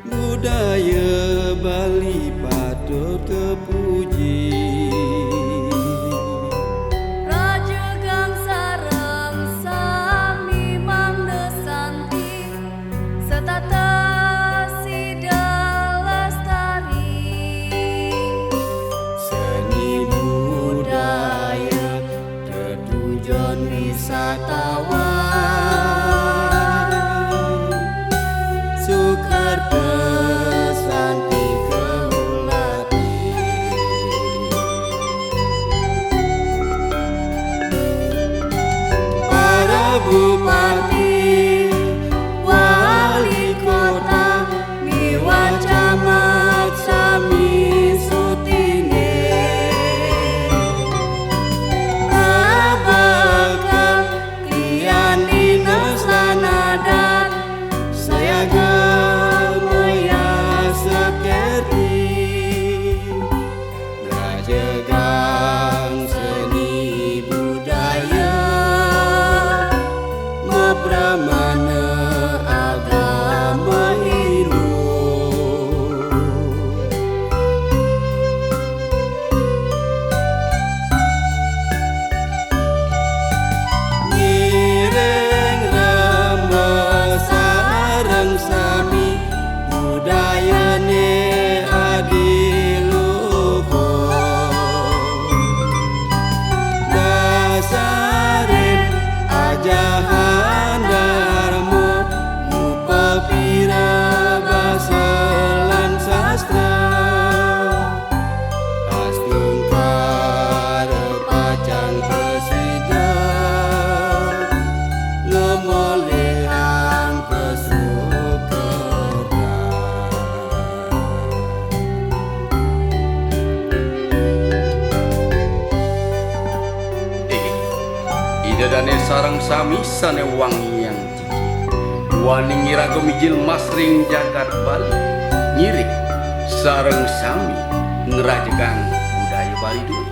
Budaya Bali patut terpuji. Raja Gang sareng sami mangdesanti setata sidal lestari. Seni budaya tertujuan wisatawan sukar pesanti keulati. Para bupati, wali kota, miwah camat sami sutinge abakal lian dinas lan adat saya gemaya sekerti ngajegang seni budaya ngopramana agama Hindu. Ngireng remes sareng sami budayane adiluhur dasarin ajahan darmo mupapira basa lan sastra astungkar pacang pesida ngemolehan kesukeran. Ida dane sarang sami sane wangi yang tinggi wani ngirago mijil masring jagat Bali nyirik sarang sami ngerajegang budaya Bali dulu.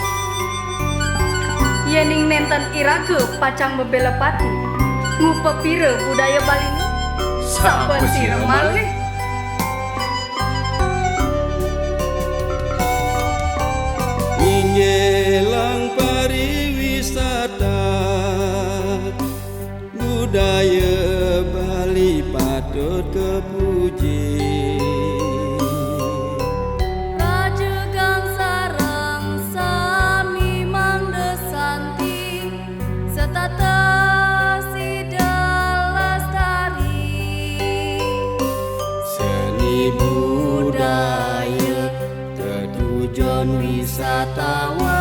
Yening nenten irage pacang bebelepati ngupepire budaya Bali sapesira malih. Nyelang pariwisata budaya Bali patut terpuji. Raja Gang sareng sami mangdesanti setata sidal lestari. Seni budaya tertujuan wisatawan